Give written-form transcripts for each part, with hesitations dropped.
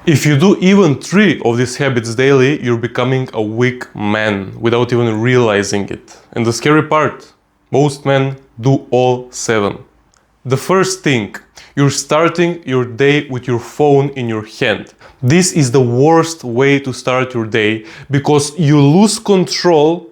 If you do even 3 of these habits daily, you're becoming a weak man without even realizing it. And the scary part, most men do all 7. The first thing, you're starting your day with your phone in your hand. This is the worst way to start your day because you lose control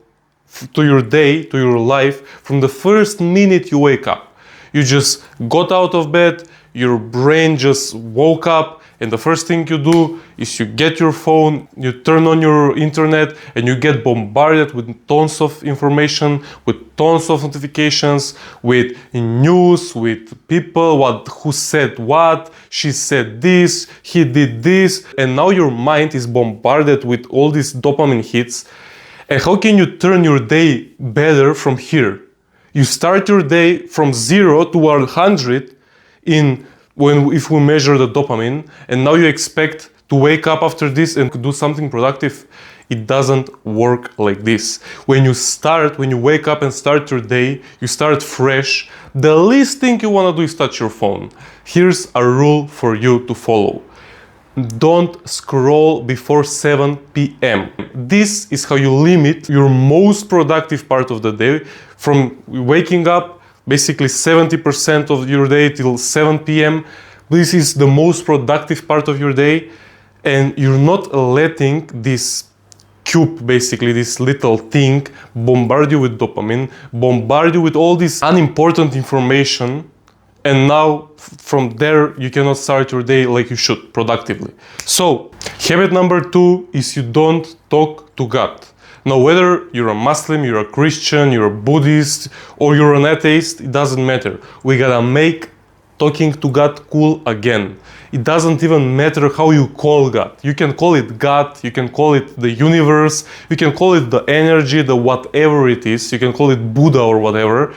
to your day, to your life, from the first minute you wake up. You just got out of bed, your brain just woke up, and the first thing you do is you get your phone, you turn on your internet, and you get bombarded with tons of information, with tons of notifications, with news, with people, who said what, she said this, he did this, and now your mind is bombarded with all these dopamine hits. And how can you turn your day better from here? You start your day from 0 to 100 if we measure the dopamine, and now you expect to wake up after this and do something productive. It doesn't work like this. When you wake up and start your day, you start fresh, the least thing you want to do is touch your phone. Here's a rule for you to follow. Don't scroll before 7 p.m. This is how you limit your most productive part of the day, from waking up basically 70% of your day till 7 p.m. This is the most productive part of your day, and you're not letting this cube, basically this little thing, bombard you with dopamine, bombard you with all this unimportant information, and now from there you cannot start your day like you should, productively. So, habit number 2 is you don't talk to God. Now, whether you're a Muslim, you're a Christian, you're a Buddhist, or you're an atheist, it doesn't matter. We gotta make talking to God cool again. It doesn't even matter how you call God. You can call it God, you can call it the universe, you can call it the energy, the whatever it is, you can call it Buddha or whatever.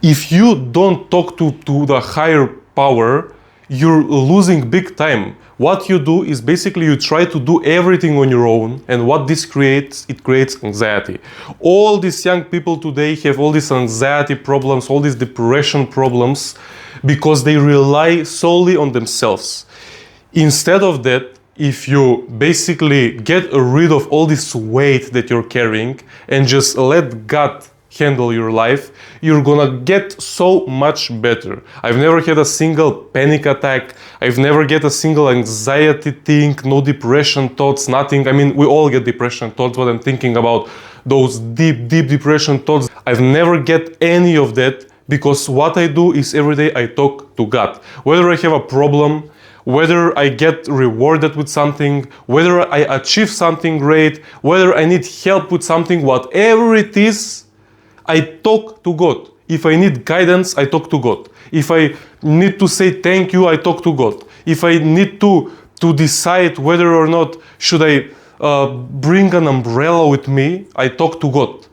If you don't talk to the higher power, you're losing big time. What you do is basically you try to do everything on your own, and what this creates, it creates anxiety. All these young people today have all these anxiety problems, all these depression problems, because they rely solely on themselves. Instead of that, if you basically get rid of all this weight that you're carrying and just let God handle your life, you're gonna get so much better. I've never had a single panic attack. I've never get a single anxiety thing, no depression thoughts, nothing. I mean, we all get depression thoughts, but I'm thinking about those deep depression thoughts. I've never get any of that, because what I do is every day I talk to God. Whether I have a problem, whether I get rewarded with something, whether I achieve something great, whether I need help with something, whatever it is, I talk to God. If I need guidance, I talk to God. If I need to say thank you, I talk to God. If I need to decide whether or not should I bring an umbrella with me, I talk to God.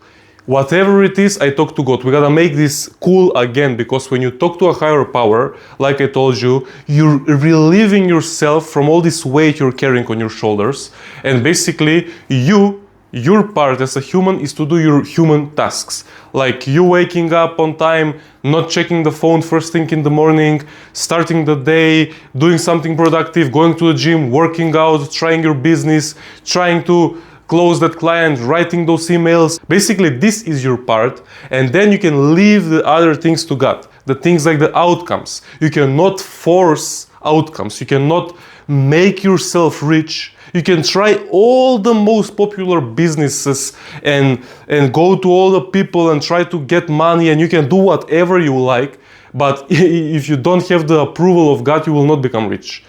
Whatever it is, I talk to God. We gotta make this cool again, because when you talk to a higher power, like I told you, you're relieving yourself from all this weight you're carrying on your shoulders, and basically your part as a human is to do your human tasks. Like you waking up on time, not checking the phone first thing in the morning, starting the day, doing something productive, going to the gym, working out, trying your business, trying to close that client, writing those emails. Basically, this is your part, and then you can leave the other things to God. The things like the outcomes. You cannot force outcomes. You cannot make yourself rich. You can try all the most popular businesses and go to all the people and try to get money, and you can do whatever you like, but if you don't have the approval of God, you will not become rich.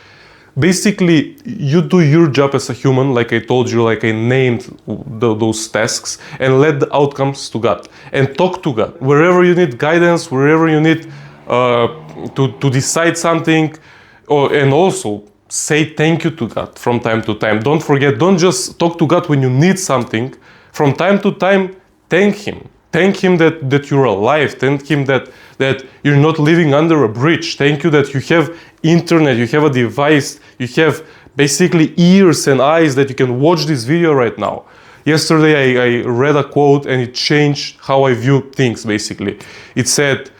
Basically, you do your job as a human, like I told you, like I named those tasks, and let the outcomes to God. And talk to God. Wherever you need guidance, wherever you need to decide something, and also say thank you to God from time to time. Don't forget, don't just talk to God when you need something. From time to time, thank Him. Thank Him that you're alive. Thank Him that you're not living under a bridge. Thank you that you have internet, you have a device, you have basically ears and eyes that you can watch this video right now. Yesterday I read a quote and it changed how I view things, basically. It said,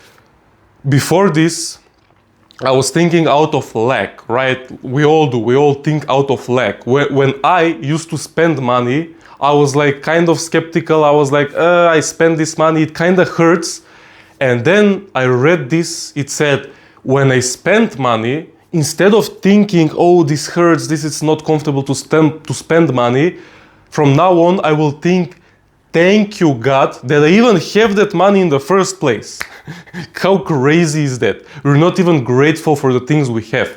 before this, I was thinking out of lack, right? We all do. We all think out of lack. When I used to spend money, I was like kind of skeptical. I was like, I spend this money, it kind of hurts. And then I read this. It said, when I spend money, instead of thinking, oh, this hurts, this is not comfortable to spend money, from now on I will think, thank you, God, that I even have that money in the first place. How crazy is that? We're not even grateful for the things we have.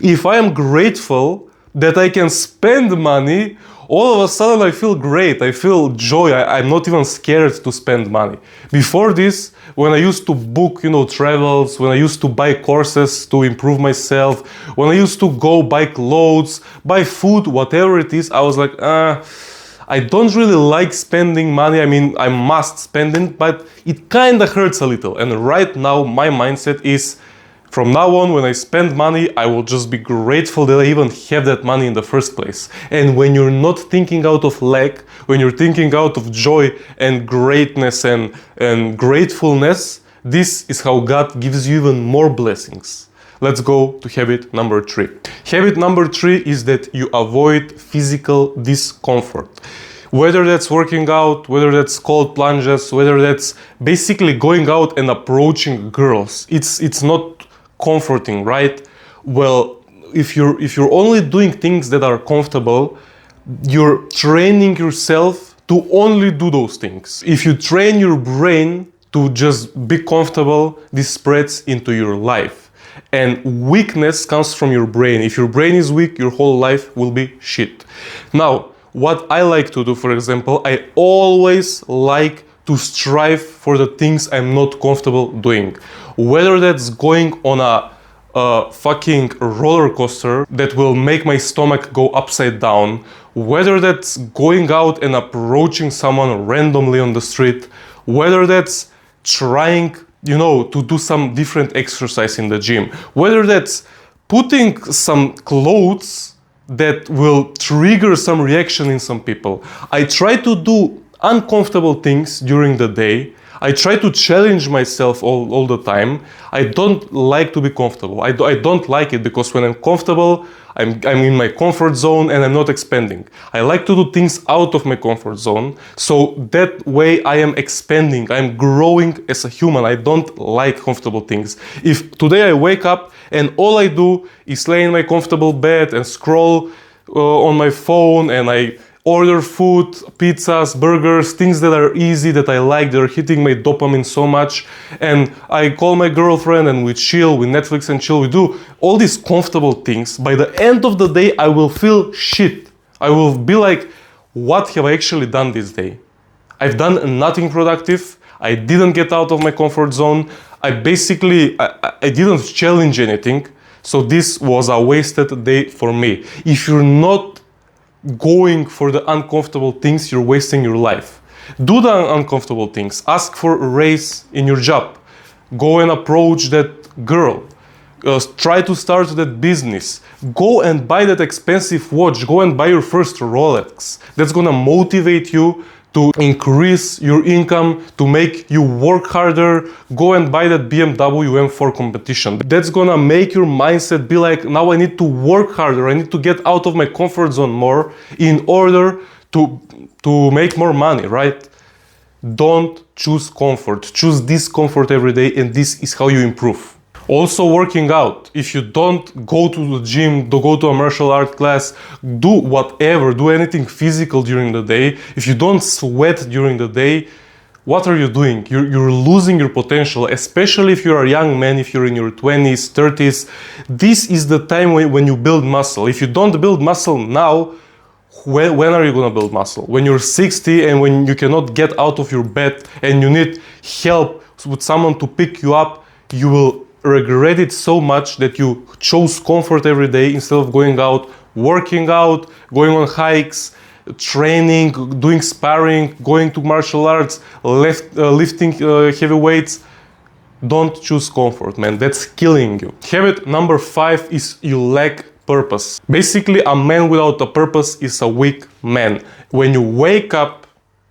If I am grateful that I can spend money, all of a sudden I feel great. I feel joy. I'm not even scared to spend money. Before this, when I used to book, travels, when I used to buy courses to improve myself, when I used to go buy clothes, buy food, whatever it is, I was like, I don't really like spending money. I mean, I must spend it, but it kind of hurts a little. And right now, my mindset is, from now on, when I spend money, I will just be grateful that I even have that money in the first place. And when you're not thinking out of lack, when you're thinking out of joy and greatness and gratefulness, this is how God gives you even more blessings. Let's go to habit number 3. Habit number 3 is that you avoid physical discomfort. Whether that's working out, whether that's cold plunges, whether that's basically going out and approaching girls. It's not comforting, right? Well, if you're only doing things that are comfortable, you're training yourself to only do those things. If you train your brain to just be comfortable, this spreads into your life. And weakness comes from your brain. If your brain is weak, your whole life will be shit. Now, what I like to do, for example, I always like to strive for the things I'm not comfortable doing. Whether that's going on a fucking roller coaster that will make my stomach go upside down, whether that's going out and approaching someone randomly on the street, whether that's trying to do some different exercise in the gym, whether that's putting some clothes that will trigger some reaction in some people. I try to do uncomfortable things during the day. I try to challenge myself all the time. I don't like to be comfortable. I don't like it because when I'm comfortable, I'm in my comfort zone and I'm not expanding. I like to do things out of my comfort zone. So that way I am expanding. I'm growing as a human. I don't like comfortable things. If today I wake up and all I do is lay in my comfortable bed and scroll on my phone and I order food, pizzas, burgers, things that are easy, that I like, that are hitting my dopamine so much, and I call my girlfriend and we chill, we Netflix and chill, we do all these comfortable things, by the end of the day I will feel shit. I will be like, what have I actually done this day? I've done nothing productive, I didn't get out of my comfort zone, I didn't challenge anything, so this was a wasted day for me. If you're not going for the uncomfortable things, you're wasting your life. Do the uncomfortable things. Ask for a raise in your job. Go and approach that girl. Try to start that business. Go and buy that expensive watch. Go and buy your first Rolex. That's gonna motivate you to increase your income, to make you work harder. Go and buy that BMW M4 competition. That's gonna make your mindset be like, now I need to work harder. I need to get out of my comfort zone more in order to make more money, right? Don't choose comfort. Choose discomfort every day, and this is how you improve. Also, working out. If you don't go to the gym, go to a martial art class, do whatever, do anything physical during the day. If you don't sweat during the day, what are you doing? You're losing your potential, especially if you're a young man, if you're in your 20s, 30s. This is the time when you build muscle. If you don't build muscle now, when are you gonna build muscle? When you're 60 and when you cannot get out of your bed and you need help with someone to pick you up, you will regret it so much that you chose comfort every day instead of going out, working out, going on hikes, training, doing sparring, going to martial arts, lifting heavy weights. Don't choose comfort, man. That's killing you. Habit number 5 is you lack purpose. Basically, a man without a purpose is a weak man. When you wake up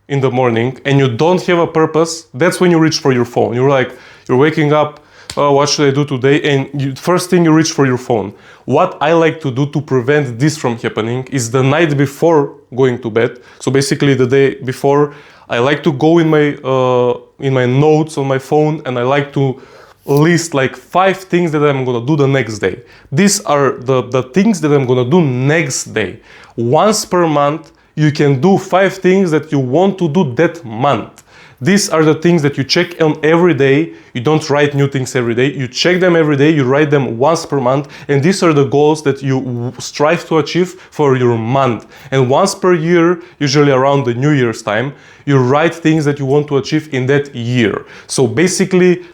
in the morning and you don't have a purpose, that's when you reach for your phone. You're waking up, what should I do today? And first thing you reach for your phone. What I like to do to prevent this from happening is the night before going to bed. So basically the day before, I like to go in my notes on my phone, and I like to list like 5 things that I'm gonna do the next day. These are the things that I'm gonna do next day. Once per month, you can do 5 things that you want to do that month. These are the things that you check on every day. You don't write new things every day. You check them every day. You write them once per month. And these are the goals that you strive to achieve for your month. And once per year, usually around the New Year's time, you write things that you want to achieve in that year. So basically,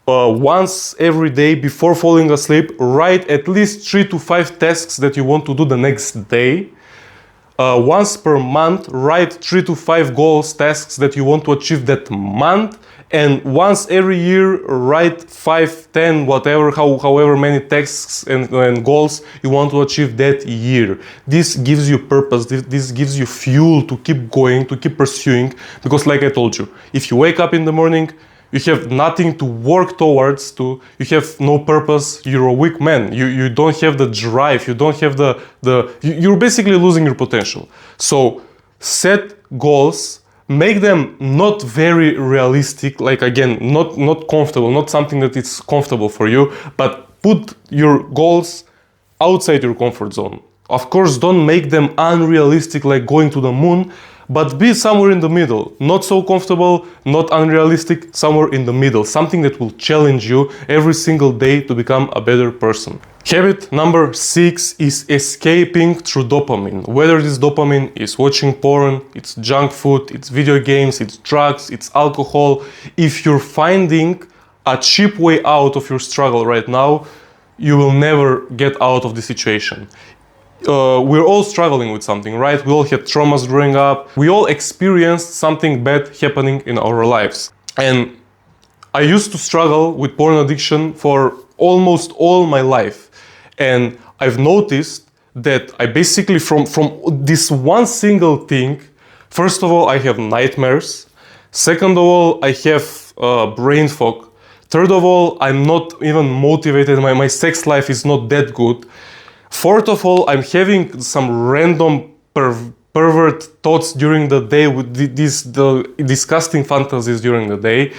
once every day before falling asleep, write at least 3 to 5 tasks that you want to do the next day. Once per month, write 3 to 5 goals, tasks that you want to achieve that month. And once every year, write 5, 10, whatever, however many tasks and goals you want to achieve that year. This gives you purpose, this gives you fuel to keep going, to keep pursuing. Because like I told you, if you wake up in the morning, you have nothing to work towards, you have no purpose, you're a weak man, you don't have the drive, you don't have you're basically losing your potential. So set goals, make them not very realistic, like again, not comfortable, not something that is comfortable for you, but put your goals outside your comfort zone. Of course, don't make them unrealistic, like going to the moon, but be somewhere in the middle. Not so comfortable, not unrealistic, somewhere in the middle. Something that will challenge you every single day to become a better person. Habit number 6 is escaping through dopamine. Whether this dopamine is watching porn, it's junk food, it's video games, it's drugs, it's alcohol. If you're finding a cheap way out of your struggle right now, you will never get out of the situation. We're all struggling with something, right? We all had traumas growing up. We all experienced something bad happening in our lives. And I used to struggle with porn addiction for almost all my life. And I've noticed that I basically, from this one single thing, first of all, I have nightmares. Second of all, I have brain fog. Third of all, I'm not even motivated. My sex life is not that good. Fourth of all, I'm having some random pervert thoughts during the day with these disgusting fantasies during the day.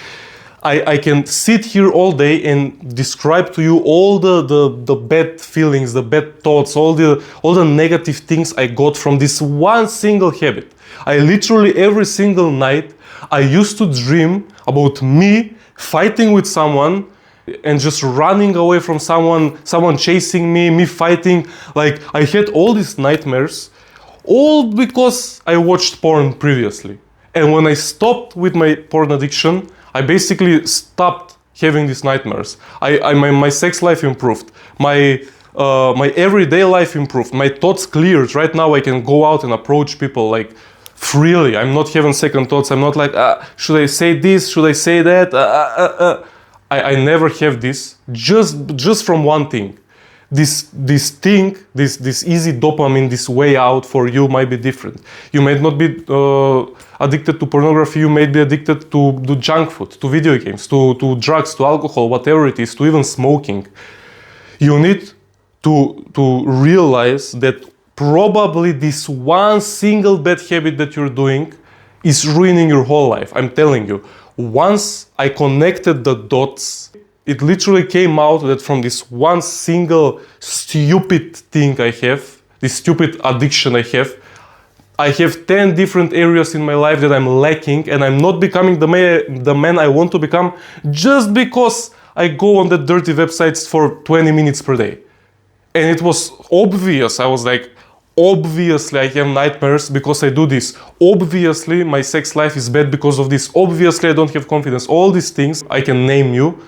I can sit here all day and describe to you all the bad feelings, the bad thoughts, all the negative things I got from this one single habit. I literally every single night I used to dream about me fighting with someone and just running away from someone chasing me fighting. Like I had all these nightmares, all because I watched porn previously. And when I stopped with my porn addiction, I basically stopped having these nightmares. My sex life improved. My everyday life improved. My thoughts cleared. Right now I can go out and approach people like freely. I'm not having second thoughts. I'm not like, should I say this? Should I say that? I never have this, just from one thing. This thing, this easy dopamine, this way out for you might be different. You might not be addicted to pornography, you might be addicted to junk food, to video games, to drugs, to alcohol, whatever it is, to even smoking. You need to realize that probably this one single bad habit that you're doing is ruining your whole life. I'm telling you. Once I connected the dots, it literally came out that from this one single stupid thing I have, this stupid addiction I have 10 different areas in my life that I'm lacking, and I'm not becoming the man I want to become just because I go on the dirty websites for 20 minutes per day. And it was obvious. I was like, obviously I have nightmares because I do this. Obviously my sex life is bad because of this. Obviously I don't have confidence. All these things I can name you,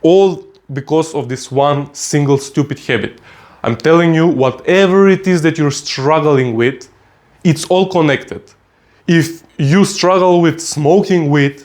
all because of this one single stupid habit. I'm telling you, whatever it is that you're struggling with, it's all connected. If you struggle with smoking weed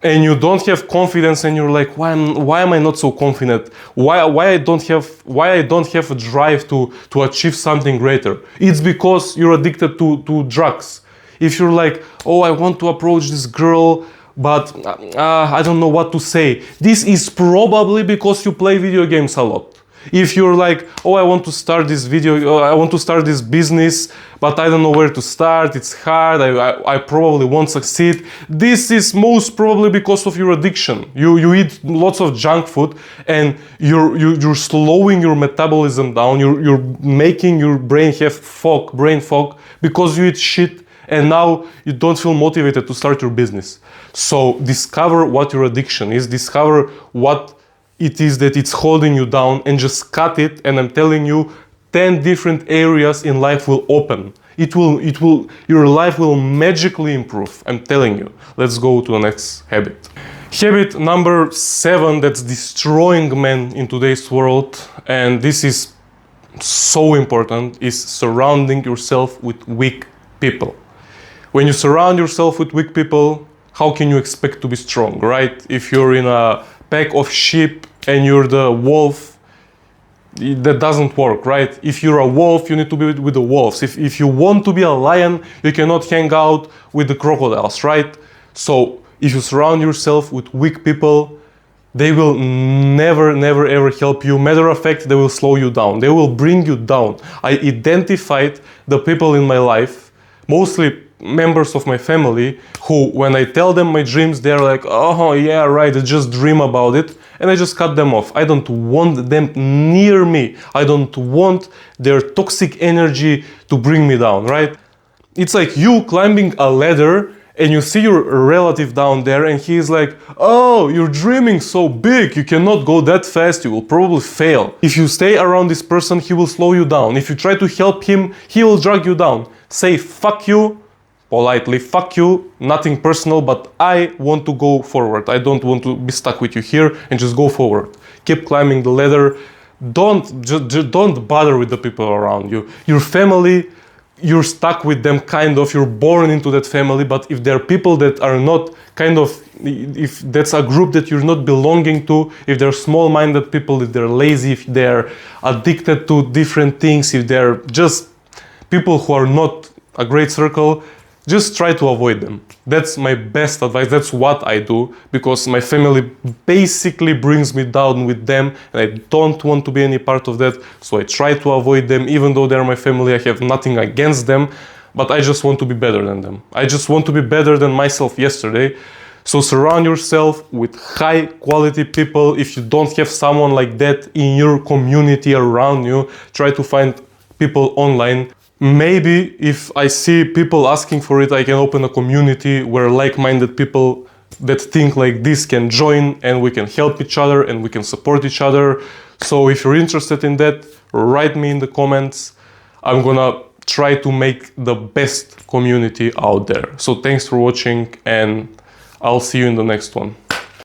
and you don't have confidence and you're like, why am I not so confident? Why I don't have a drive to achieve something greater? It's because you're addicted to drugs. If you're like, oh, I want to approach this girl, but I don't know what to say. This is probably because you play video games a lot. If you're like, oh, I want to start this I want to start this business, but I don't know where to start, it's hard, I probably won't succeed. This is most probably because of your addiction. You eat lots of junk food and you're slowing your metabolism down, you're making your brain have brain fog because you eat shit and now you don't feel motivated to start your business. So discover what your addiction is, discover what it is that it's holding you down and just cut it, and I'm telling you 10 different areas in life will open. Your life will magically improve. I'm telling you. Let's go to the next habit. Habit number 7 that's destroying men in today's world, and this is so important, is surrounding yourself with weak people. When you surround yourself with weak people, how can you expect to be strong, right? If you're in a pack of sheep and you're the wolf, that doesn't work, right? If you're a wolf, you need to be with the wolves. If you want to be a lion, you cannot hang out with the crocodiles, right? So if you surround yourself with weak people, they will never ever help you. Matter of fact, they will slow you down. They will bring you down. I identified the people in my life, mostly members of my family, who when I tell them my dreams, they're like, oh yeah, right, I just dream about it, and I just cut them off. I don't want them near me. I don't want their toxic energy to bring me down, right? It's like you climbing a ladder and you see your relative down there and he's like, oh, you're dreaming so big, you cannot go that fast, you will probably fail. If you stay around this person, he will slow you down. If you try to help him, he will drag you down. Say fuck you, politely, fuck you, nothing personal, but I want to go forward. I don't want to be stuck with you here, and just go forward. Keep climbing the ladder. Don't bother with the people around you. Your family, you're stuck with them, kind of, you're born into that family, but if there are people that are not kind of, if that's a group that you're not belonging to, if they're small-minded people, if they're lazy, if they're addicted to different things, if they're just people who are not a great circle, just try to avoid them. That's my best advice. That's what I do, because my family basically brings me down with them and I don't want to be any part of that. So I try to avoid them. Even though they're my family, I have nothing against them, but I just want to be better than them. I just want to be better than myself yesterday. So surround yourself with high quality people. If you don't have someone like that in your community around you, try to find people online. Maybe if I see people asking for it, I can open a community where like-minded people that think like this can join, and we can help each other and we can support each other. So if you're interested in that, write me in the comments. I'm gonna try to make the best community out there. So thanks for watching, and I'll see you in the next one.